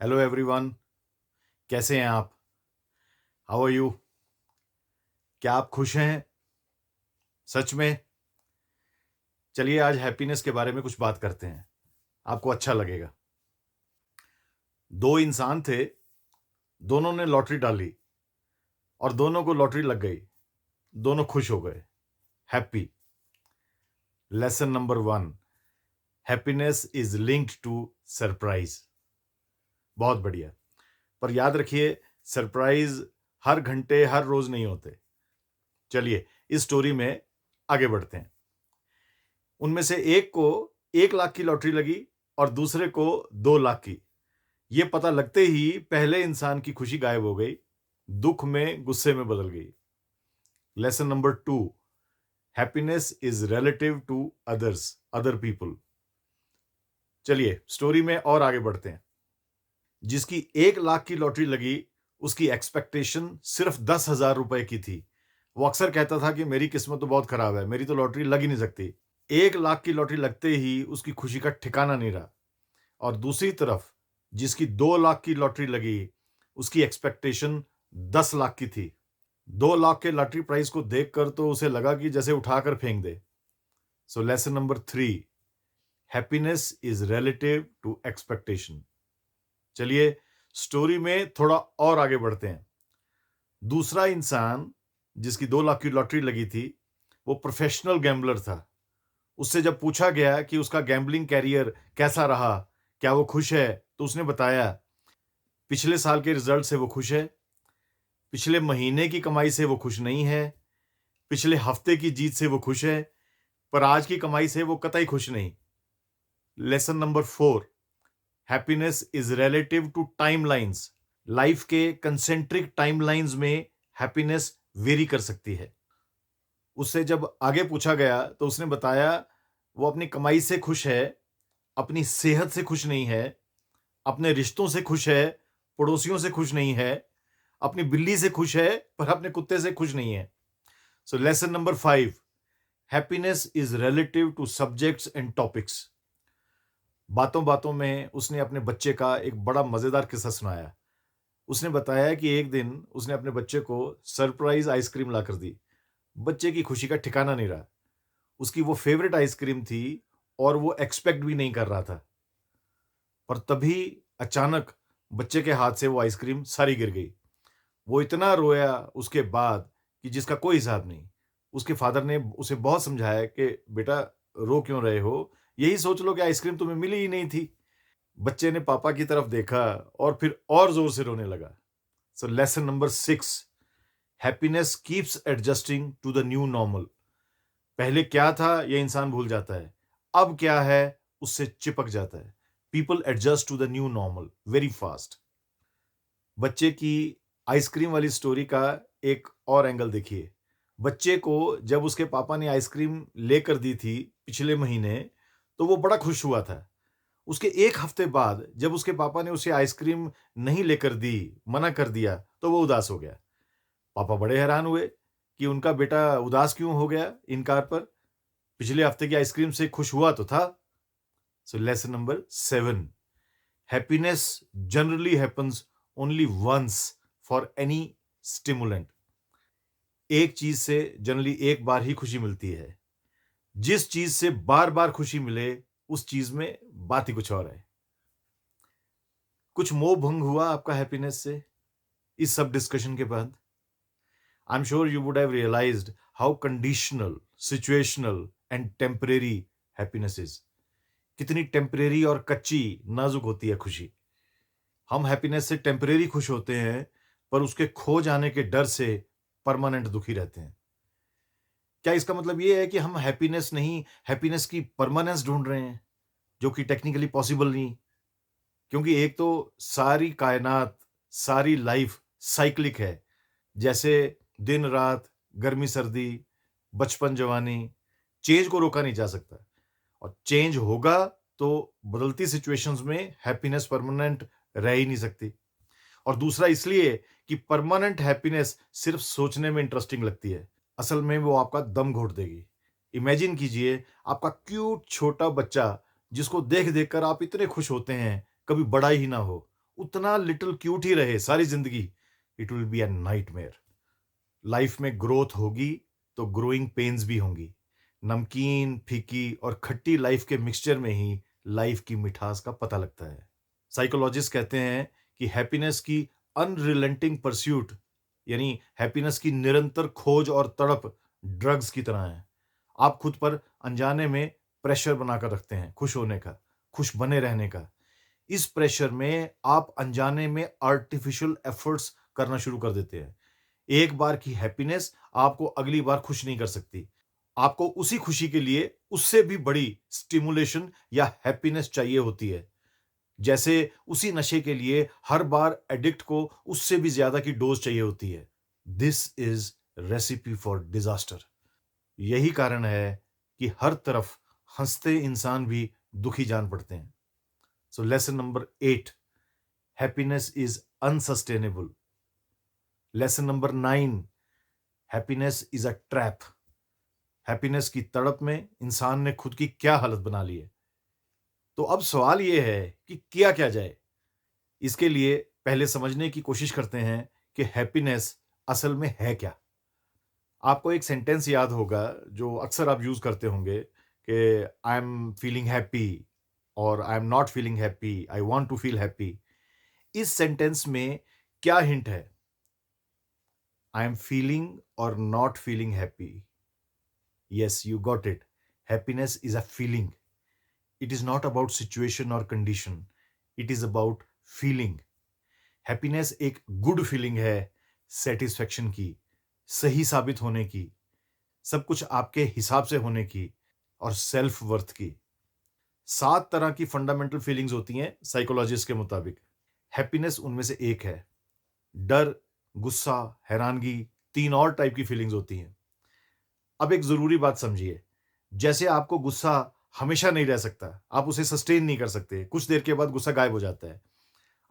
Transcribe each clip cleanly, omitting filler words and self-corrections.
Hello everyone. कैसे हैं आप? How are you? क्या आप खुश हैं सच में? चलिए आज हैप्पीनेस के बारे में कुछ बात करते हैं, आपको अच्छा लगेगा। दो इंसान थे, दोनों ने लॉटरी डाली और दोनों को लॉटरी लग गई। दोनों खुश हो गए, happy. Lesson number 1, happiness is linked to surprise. बहुत बढ़िया। पर याद रखिए, सरप्राइज हर घंटे हर रोज नहीं होते। चलिए इस स्टोरी में आगे बढ़ते हैं। उनमें से एक को 1 लाख की लॉटरी लगी और दूसरे को 2 लाख की। ये पता लगते ही पहले इंसान की खुशी गायब हो गई, दुख में गुस्से में बदल गई। Lesson number 2, happiness is relative to other people. चलिए स्टोरी में और आगे बढ़ते हैं। जिसकी 1 लाख की लॉटरी लगी, उसकी एक्सपेक्टेशन सिर्फ 10,000 रुपए की थी। वो अक्सर कहता था कि मेरी किस्मत तो बहुत खराब है, मेरी तो लॉटरी लग ही नहीं सकती। 1 लाख की लॉटरी लगते ही उसकी खुशी का ठिकाना नहीं रहा। और दूसरी तरफ जिसकी 2 लाख की लॉटरी लगी, उसकी एक्सपेक्टेशन 10 लाख की थी। 2 लाख के लॉटरी प्राइस को देखकर तो उसे लगा कि जैसे उठाकर फेंक दे। So lesson number 3, happiness is relative to expectation. चलिए स्टोरी में थोड़ा और आगे बढ़ते हैं। दूसरा इंसान जिसकी 2 लाख की लॉटरी लगी थी, वो प्रोफेशनल गैम्बलर था। उससे जब पूछा गया कि उसका गैम्बलिंग कैरियर कैसा रहा, क्या वो खुश है, तो उसने बताया पिछले साल के रिजल्ट से वो खुश है, पिछले महीने की कमाई से वो खुश नहीं है, पिछले हफ्ते की जीत से वो खुश है, पर आज की कमाई से वो कतई खुश नहीं। Lesson number 4, happiness is relative to timelines. Life के कंसेंट्रिक टाइमलाइंस में हैप्पीनेस वेरी कर सकती है। उससे जब आगे पूछा गया तो उसने बताया वो अपनी कमाई से खुश है, अपनी सेहत से खुश नहीं है, अपने रिश्तों से खुश है, पड़ोसियों से खुश नहीं है, अपनी बिल्ली से खुश है पर अपने कुत्ते से खुश नहीं है। सो lesson number 5, happiness is relative two subjects and topics. बातों बातों में उसने अपने बच्चे का एक बड़ा मजेदार किस्सा सुनाया। उसने बताया कि एक दिन उसने अपने बच्चे को सरप्राइज आइसक्रीम लाकर दी। बच्चे की खुशी का ठिकाना नहीं रहा। उसकी वो फेवरेट आइसक्रीम थी और वो एक्सपेक्ट भी नहीं कर रहा था। पर तभी अचानक बच्चे के हाथ से वो आइसक्रीम सारी गिर गई। वो इतना रोया उसके बाद कि जिसका कोई हिसाब नहीं। उसके फादर ने उसे बहुत समझाया कि बेटा रो क्यों रहे हो? यही सोच लो कि आइसक्रीम तुम्हें मिली ही नहीं थी। बच्चे ने पापा की तरफ देखा और फिर और ज़ोर से रोने लगा। So lesson number 6, happiness keeps adjusting to the new normal. पहले क्या था ये इंसान भूल जाता है, अब क्या है उससे चिपक जाता है। People adjust to the new normal very fast. बच्चे की आइसक्रीम वाली स्टोरी का एक और एंगल देखिए। बच्चे को जब उसके पापा ने आइसक्रीम लेकर दी थी पिछले महीने, तो वो बड़ा खुश हुआ था। उसके 1 हफ्ते बाद जब उसके पापा ने उसे आइसक्रीम नहीं लेकर दी, मना कर दिया, तो वो उदास हो गया। पापा बड़े हैरान हुए कि उनका बेटा उदास क्यों हो गया इनकार पर? पिछले हफ्ते की आइसक्रीम से खुश हुआ तो था। So lesson number 7, happiness generally happens only once for any stimulant. एक चीज से जनरली एक बार ही खुशी मिलती है। जिस चीज से बार-बार खुशी मिले, उस चीज में बात ही कुछ और है। कुछ मोह भंग हुआ आपका हैप्पीनेस से इस सब डिस्कशन के बाद? I am sure you would have realised how conditional, situational and temporary happiness is. कितनी टेम्परेरी और कच्ची, नाजुक होती है खुशी। हम हैप्पीनेस से टेम्परेरी खुश होते हैं, पर उसके खो जाने के डर से परमानेंट दुखी रहते हैं। क्या इसका मतलब ये है कि हम हैप्पीनेस नहीं, हैप्पीनेस की परमानेंस ढूंढ रहे हैं, जो कि टेक्निकली पॉसिबल नहीं? क्योंकि एक तो सारी कायनात, सारी लाइफ साइक्लिक है। जैसे दिन-रात, गर्मी-सर्दी, बचपन-जवानी, चेंज को रोका नहीं जा सकता और चेंज होगा तो बदलती सिचुएशंस में हैप्पीनेस परमानेंट रह ही नहीं सकती। और दूसरा इसलिए कि परमानेंट हैप्पीनेस सिर्फ सोचने में इंटरेस्टिंग लगती है। असल में वो आपका दम घोट देगी। इमेजिन कीजिए आपका क्यूट छोटा बच्चा जिसको देख-देख कर आप इतने खुश होते हैं, कभी बड़ा ही ना हो उतना लिटिल क्यूट ही रहे सारी जिंदगी, it will be a nightmare. Life में ग्रोथ होगी तो ग्रोइंग पेन्स भी होंगी। नमकीन, फीकी और खट्टी लाइफ के मिक्सचर में ही लाइफ की मिठास का पता लगता है। साइकोलॉजिस्ट कहते हैं कि हैप्पीनेस की अनरिलेंटिंग परस्यूट, यानी हैप्पीनेस की निरंतर खोज और तड़प ड्रग्स की तरह है। आप खुद पर अनजाने में प्रेशर बनाकर रखते हैं खुश होने का, खुश बने रहने का। इस प्रेशर में आप अनजाने में आर्टिफिशियल एफर्ट्स करना शुरू कर देते हैं। एक बार की हैप्पीनेस आपको अगली बार खुश नहीं कर सकती। आपको उसी खुशी के लिए उससे भी बड़ी स्टिमुलेशन या हैप्पीनेस चाहिए होती है। जैसे उसी नशे के लिए हर बार एडिक्ट को उससे भी ज्यादा की डोज चाहिए होती है। This is recipe for disaster. यही कारण है कि हर तरफ हंसते इंसान भी दुखी जान पड़ते हैं। सो lesson number 8, happiness is unsustainable. Lesson number 9, happiness is a trap. Happiness की तड़प में इंसान ने खुद की क्या हालत बना ली है। तो अब सवाल यह है कि किया क्या जाए। इसके लिए पहले समझने की कोशिश करते हैं कि हैप्पीनेस असल में है क्या। आपको एक सेंटेंस याद होगा जो अक्सर आप यूज करते होंगे कि आई एम फीलिंग हैप्पी और I am not feeling happy, I want to feel happy. इस सेंटेंस में क्या हिंट है? आई एम फीलिंग और not feeling happy. Yes, you got it. Happiness is a feeling. It is not about situation और condition, it is about feeling. Happiness एक good feeling है, satisfaction की, सही साबित होने की, सब कुछ आपके हिसाब से होने की और सेल्फ वर्थ की। 7 तरह की फंडामेंटल फीलिंग्स होती हैं साइकोलॉजिस्ट के मुताबिक। हैप्पीनेस उनमें से एक है। डर, गुस्सा, हैरानगी, 3 और टाइप की फीलिंग्स होती हैं। अब एक जरूरी बात समझिए, जैसे आपको गुस्सा हमेशा नहीं रह सकता, आप उसे सस्टेन नहीं कर सकते, कुछ देर के बाद गुस्सा गायब हो जाता है।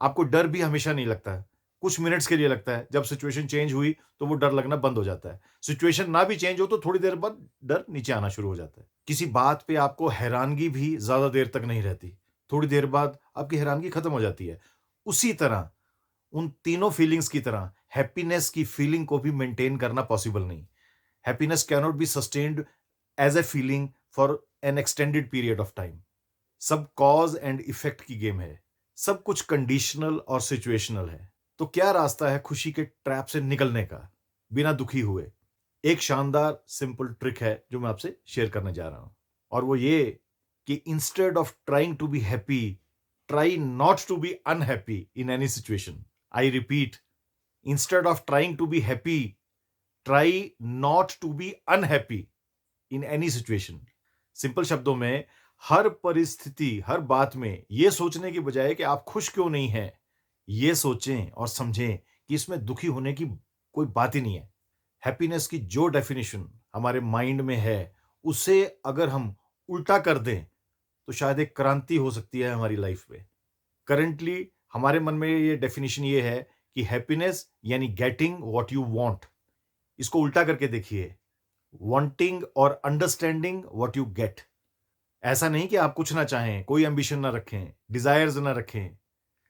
आपको डर भी हमेशा नहीं लगता है, कुछ मिनट्स के लिए लगता है। जब सिचुएशन चेंज हुई तो वो डर लगना बंद हो जाता है। सिचुएशन ना भी चेंज हो तो थोड़ी देर बाद डर नीचे आना शुरू हो जाता है। किसी बात पे आपको हैरानगी भी ज्यादा देर तक नहीं रहती, थोड़ी देर बाद आपकी हैरानगी खत्म हो जाती है। उसी तरह उन तीनों फीलिंग्स की तरह हैप्पीनेस की फीलिंग को भी मेंटेन करना पॉसिबल नहीं। Happiness cannot be sustained as a feeling for an extended period of time. सब कॉज एंड इफेक्ट की गेम है, सब कुछ कंडीशनल और सिचुएशनल है। तो क्या रास्ता है खुशी के ट्रैप से निकलने का बिना दुखी हुए? एक शानदार सिंपल ट्रिक है जो मैं आपसे शेयर करने जा रहा हूं, और वो ये कि instead of trying to be happy, try not to be unhappy in any situation. I repeat, instead of trying to be happy, try not to be unhappy in any situation. Simple शब्दों में, हर परिस्थिति, हर बात में यह सोचने की बजाय कि आप खुश क्यों नहीं हैं, ये सोचें और समझें कि इसमें दुखी होने की कोई बात ही नहीं है। हैप्पीनेस की जो डेफिनेशन हमारे माइंड में है, उसे अगर हम उल्टा कर दें तो शायद एक क्रांति हो सकती है हमारी लाइफ में। करंटली हमारे मन में ये डेफिनेशन ये है कि हैप्पीनेस यानी गेटिंग व्हाट यू वांट। इसको उल्टा करके देखिए, वांटिंग और अंडरस्टैंडिंग व्हाट यू गेट। ऐसा नहीं कि आप कुछ ना चाहें, कोई एम्बिशन ना रखें, डिजायर्स ना रखें,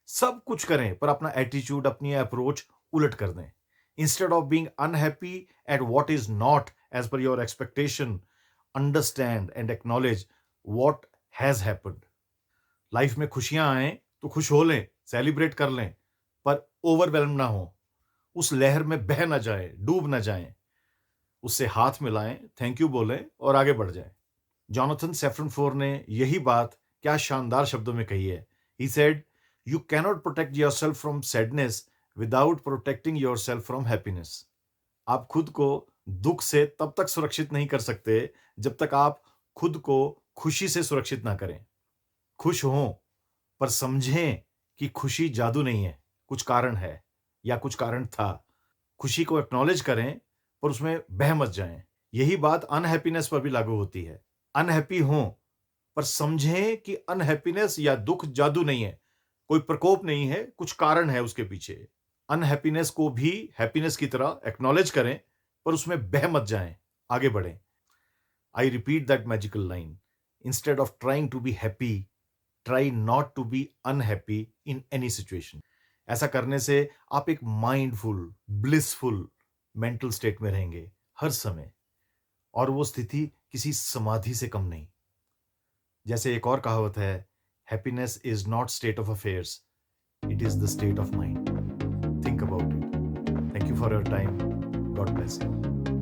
सब कुछ करें पर अपना एटीट्यूड, अपनी अप्रोच उलट कर दें। Instead of being unhappy at what is not as per your expectation, understand and acknowledge what has happened. Life में खुशियां आए तो खुश हो लें, सेलिब्रेट कर लें, पर ओवरवेल्म ना हो, उस लहर में बह ना जाए, डूब ना जाएं। उससे हाथ मिलाएं, थैंक यू बोलें और आगे बढ़ जाएं। जॉनथन सेफ्रन फोर ने यही बात क्या शानदार शब्दों में कही है। He said, you cannot protect yourself from sadness without protecting yourself from happiness. आप खुद को दुख से तब तक सुरक्षित नहीं कर सकते जब तक आप खुद को खुशी से सुरक्षित ना करें। खुश हों, पर समझें कि खुशी जादू नहीं है, कुछ कारण है या कुछ कारण था। खुशी को एक्नॉलेज करें पर उसमें बह मत जाएं। यही बात अनहैप्पीनेस पर भी लागू होती है। अनहैप्पी हों पर समझें कि अनहैप्पीनेस या दुख जादू नहीं है, कोई प्रकोप नहीं है, कुछ कारण है उसके पीछे। अनहैप्पीनेस को भी हैप्पीनेस की तरह एक्नॉलेज करें पर उसमें बह मत जाएं, आगे बढ़ें। I repeat that magical line, instead of trying to be happy, try not to be unhappy in any situation. ऐसा करने से आप एक माइंडफुल, ब्लिसफुल मेंटल स्टेट में रहेंगे हर समय, और वो स्थिति किसी समाधि से कम नहीं। जैसे एक और कहावत है, happiness is not state of affairs, it is the state of mind. Think about it. Thank you for your time. God bless you.